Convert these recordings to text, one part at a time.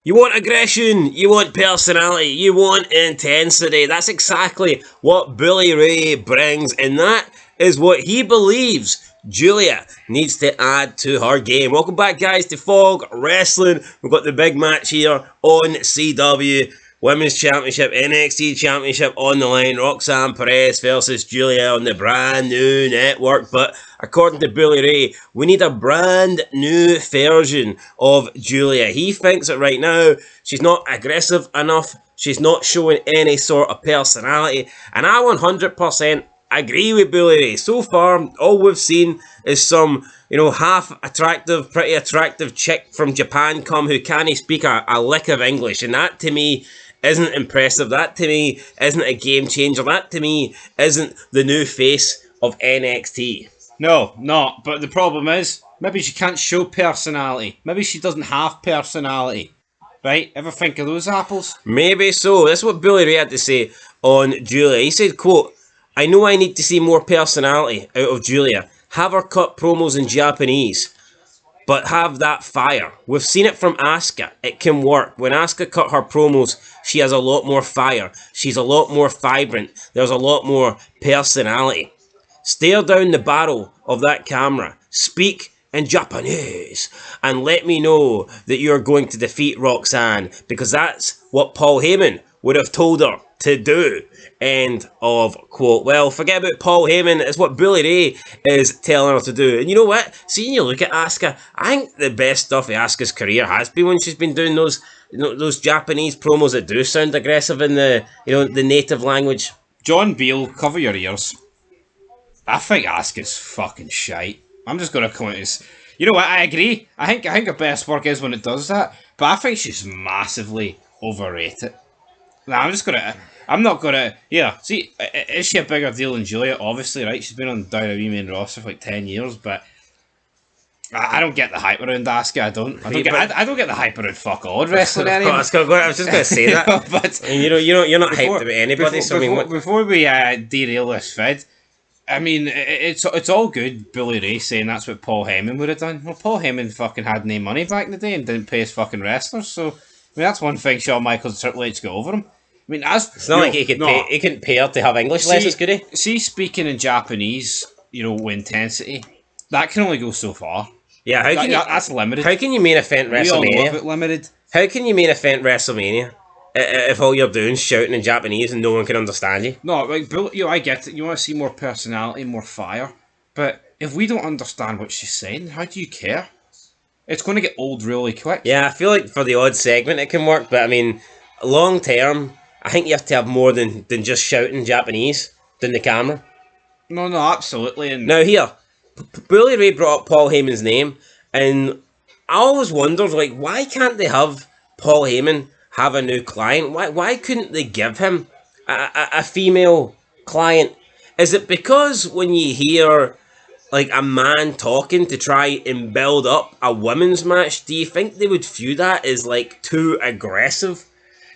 You want aggression, you want personality, you want intensity. That's exactly what Bully Ray brings, and that is what he believes Giulia needs to add to her game. Welcome back, guys, to Fog Wrestling. We've got the big match here on CW. Women's Championship, NXT Championship on the line. Roxanne Perez versus Giulia on the brand new network. But according to Bully Ray, we need a brand new version of Giulia. He thinks that right now she's not aggressive enough. She's not showing any sort of personality. And I 100% agree with Bully Ray. So far, all we've seen is some, half attractive, pretty attractive chick from Japan come who can't speak a lick of English. And that to me isn't impressive. That to me isn't a game changer. That to me isn't the new face of NXT. No, not. But the problem is, maybe she can't show personality. Maybe she doesn't have personality. Right? Ever think of those apples? Maybe so. That's what Bully Ray had to say on Giulia. He said, quote, "I know I need to see more personality out of Giulia. Have her cut promos in Japanese, but have that fire. We've seen it from Asuka. It can work. When Asuka cut her promos, she has a lot more fire. She's a lot more vibrant. There's a lot more personality. Stare down the barrel of that camera. Speak in Japanese. And let me know that you're going to defeat Roxanne, because that's what Paul Heyman would have told her to do." End of quote. Well, forget about Paul Heyman. It's what Bully Ray is telling her to do. And you know what? Seeing you look at Asuka, I think the best stuff of Asuka's career has been when she's been doing those Japanese promos that do sound aggressive in the native language. John Beale, cover your ears. I think Asuka's fucking shite. I'm just gonna come out as, you know what? I agree. I think her best work is when it does that, but I think she's massively overrated. I'm not gonna. Yeah, see, is she a bigger deal than Giulia? Obviously, right? She's been on WWE main roster for like 10 years, but I don't get the hype around Asuka. I don't get the hype around fuck all wrestling anymore. I was just gonna say that. But and you're not hyped about anybody. Before we derail this vid, I mean, it's all good. Bully Ray saying that's what Paul Heyman would have done. Well, Paul Heyman fucking had no money back in the day and didn't pay his fucking wrestlers. So I mean, that's one thing Shawn Michaels and Triple H got over him. I mean, it's not like he couldn't pay her to have English lessons, could he? See, speaking in Japanese, with intensity, that can only go so far. Yeah, that's limited. How can you main event WrestleMania? We all love it limited. How can you main event WrestleMania if all you're doing is shouting in Japanese and no one can understand you? No, like, I get it. You want to see more personality, more fire. But if we don't understand what she's saying, how do you care? It's going to get old really quick. Yeah, I feel like for the odd segment it can work, but I mean, long term, I think you have to have more than just shouting Japanese than the camera. No, absolutely. And now here, Bully Ray brought up Paul Heyman's name, and I always wondered, like, why can't they have Paul Heyman have a new client? Why couldn't they give him a female client? Is it because when you hear like a man talking to try and build up a women's match, do you think they would view that as like too aggressive?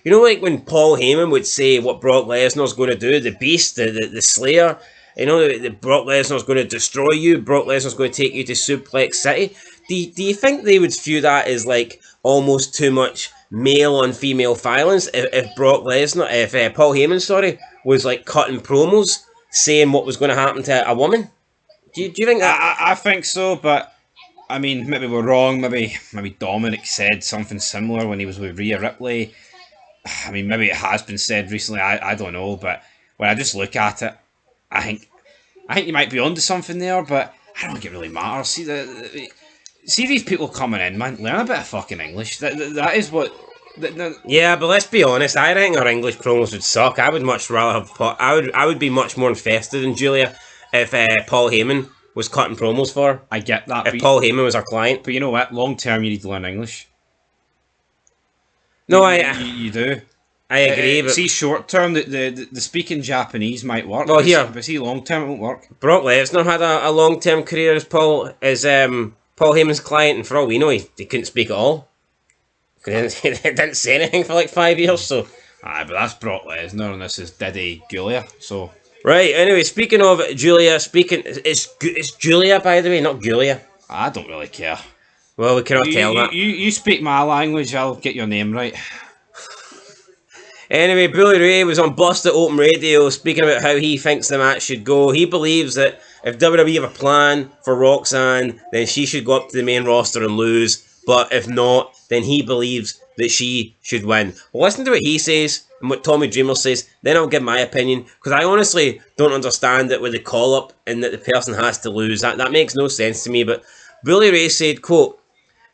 You know, like when Paul Heyman would say what Brock Lesnar's going to do, the Beast, the Slayer, that Brock Lesnar's going to destroy you, Brock Lesnar's going to take you to Suplex City. Do you think they would view that as like almost too much male on female violence if Paul Heyman, was like cutting promos saying what was going to happen to a woman? Do you think that? I think so, but I mean, maybe we're wrong. Maybe Dominic said something similar when he was with Rhea Ripley. I mean, maybe it has been said recently. I don't know, but when I just look at it, I think you might be onto something there, but I don't think it really matters. See these people coming in, man. Learn a bit of fucking English. That is what. Yeah, but let's be honest. I think our English promos would suck. I would much rather have. I would be much more invested in Giulia if Paul Heyman was cutting promos for her. I get that. If Paul Heyman was our client, but you know what? Long term, you need to learn English. No, you do. I agree, but see, short term, the speaking Japanese might work. Well, here, but see, long term, it won't work. Brock Lesnar had a long term career as Paul Heyman's client, and for all we know, he couldn't speak at all. He didn't say anything for like 5 years. So, but that's Brock Lesnar, and this is Diddy Giulia. So, right. Anyway, speaking of Giulia, it's Giulia, by the way, not Giulia. I don't really care. Well, we cannot tell that. You speak my language, I'll get your name right. Anyway, Bully Ray was on Busted Open Radio speaking about how he thinks the match should go. He believes that if WWE have a plan for Roxanne, then she should go up to the main roster and lose. But if not, then he believes that she should win. Well, listen to what he says and what Tommy Dreamer says, then I'll give my opinion. Because I honestly don't understand it with the call-up and that the person has to lose. That makes no sense to me. But Bully Ray said, quote,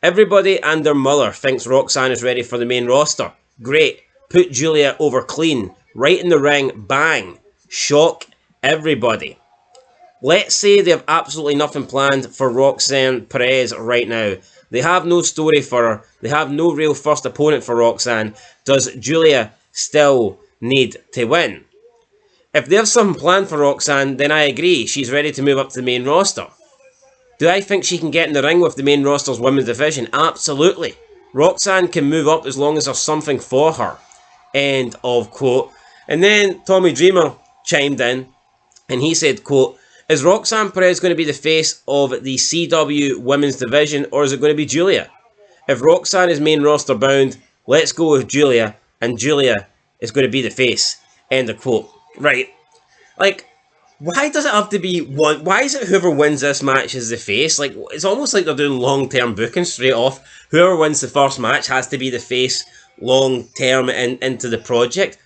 "Everybody and their mother thinks Roxanne is ready for the main roster. Great. Put Giulia over clean. Right in the ring. Bang. Shock everybody. Let's say they have absolutely nothing planned for Roxanne Perez right now. They have no story for her. They have no real first opponent for Roxanne. Does Giulia still need to win? If they have something planned for Roxanne, then I agree. She's ready to move up to the main roster. Do I think she can get in the ring with the main roster's women's division? Absolutely. Roxanne can move up as long as there's something for her." End of quote. And then Tommy Dreamer chimed in and he said, quote, "Is Roxanne Perez going to be the face of the CW women's division, or is it going to be Giulia? If Roxanne is main roster bound, let's go with Giulia, and Giulia is going to be the face." End of quote. Right. Like, why does it have to be one? Why is it whoever wins this match is the face? Like, it's almost like they're doing long-term booking straight off. Whoever wins the first match has to be the face long-term into the project.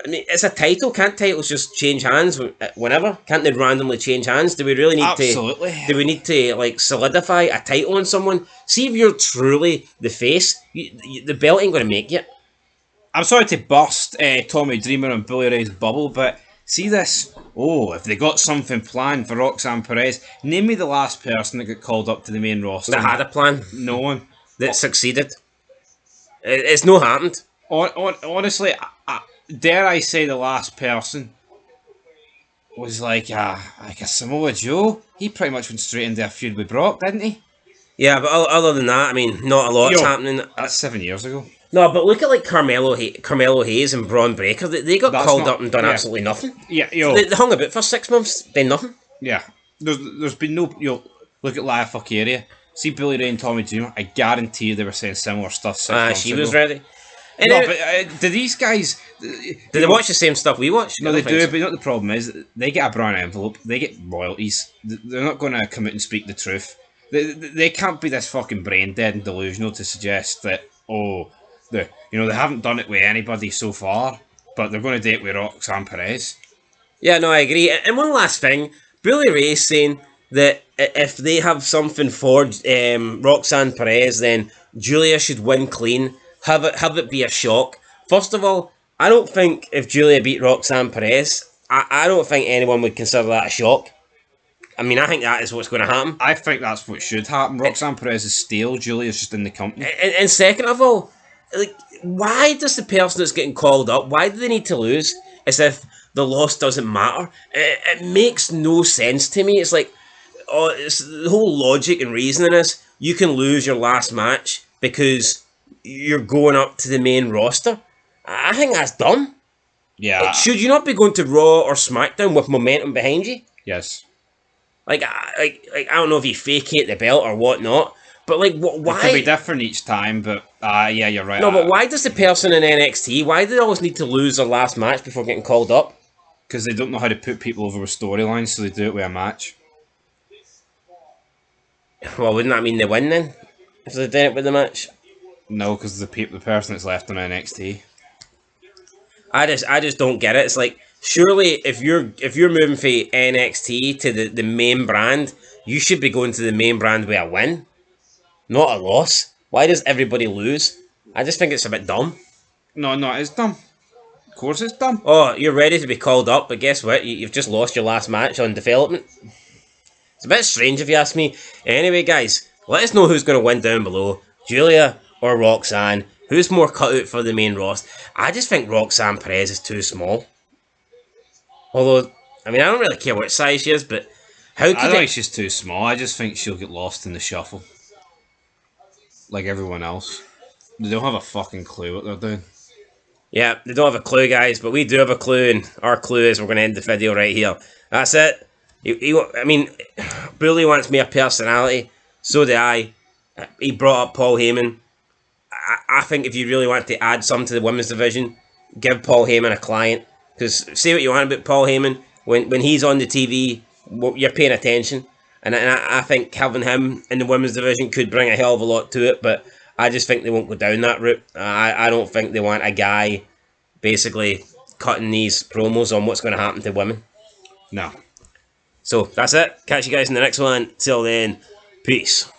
I mean, it's a title. Can't titles just change hands whenever? Can't they randomly change hands? Do we really need Absolutely. Do we need to like solidify a title on someone? See if you're truly the face, the belt ain't going to make you. I'm sorry to burst Tommy Dreamer and Bully Ray's bubble, but see this. Oh, if they got something planned for Roxanne Perez, name me the last person that got called up to the main roster. That had a plan. No one. That succeeded. It's no happened. Honestly, dare I say the last person was like a Samoa Joe? He pretty much went straight into a feud with Brock, didn't he? Yeah, but other than that, I mean, not a lot's happening. That's 7 years ago. No, but look at like Carmelo Hayes and Braun Breaker. They got called up and done absolutely nothing. Yeah, they hung about for 6 months, then nothing. Yeah, there's been no. Look at Lia Fuckaria. See Billy Ray and Tommy Dreamer. I guarantee you they were saying similar stuff 6 months she ago. was ready. And no, but do these guys? Do they watch the same stuff we watch? No, they do. So. But you know what the problem is? They get a brown envelope. They get royalties. They're not going to come out and speak the truth. They can't be this fucking brain dead and delusional to suggest that they haven't done it with anybody so far, but they're going to do it with Roxanne Perez. Yeah, no, I agree. And one last thing, Bully Ray saying that if they have something for Roxanne Perez, then Giulia should win clean. Have it be a shock. First of all, I don't think if Giulia beat Roxanne Perez, I don't think anyone would consider that a shock. I mean, I think that is what's going to happen. I think that's what should happen. Roxanne Perez is stale. Giulia's just in the company. And second of all, like, why does the person that's getting called up, why do they need to lose as if the loss doesn't matter? It makes no sense to me. It's like, it's the whole logic and reasoning is you can lose your last match because you're going up to the main roster. I think that's dumb. Yeah. Should you not be going to Raw or SmackDown with momentum behind you? Yes. Like I don't know if you vacate the belt or whatnot, but like, why? It can be different each time, but yeah, you're right. No, but why does the person in NXT, why do they always need to lose their last match before getting called up? Because they don't know how to put people over with storylines, so they do it with a match. Well, wouldn't that mean they win then? If they're doing it with the match? No, because the person that's left on NXT. I just don't get it. It's like, surely if you're moving from NXT to the main brand, you should be going to the main brand with a win, not a loss. Why does everybody lose? I just think it's a bit dumb. No, it's dumb. Of course it's dumb. Oh, you're ready to be called up, but guess what? You've just lost your last match on development. It's a bit strange if you ask me. Anyway, guys, let us know who's going to win down below. Giulia or Roxanne. Who's more cut out for the main roster? I just think Roxanne Perez is too small. Although, I mean, I don't really care what size she is, but how could I don't think she's too small. I just think she'll get lost in the shuffle. Like everyone else. They don't have a fucking clue what they're doing. Yeah, they don't have a clue, guys, but we do have a clue, and our clue is we're going to end the video right here. That's it. I mean, Bully wants me a personality. So do I. He brought up Paul Heyman. I think if you really want to add some to the women's division, give Paul Heyman a client. Because say what you want about Paul Heyman, when he's on the TV, you're paying attention. And I think having him in the women's division could bring a hell of a lot to it, but I just think they won't go down that route. I don't think they want a guy basically cutting these promos on what's going to happen to women. No. So that's it. Catch you guys in the next one. Till then, peace.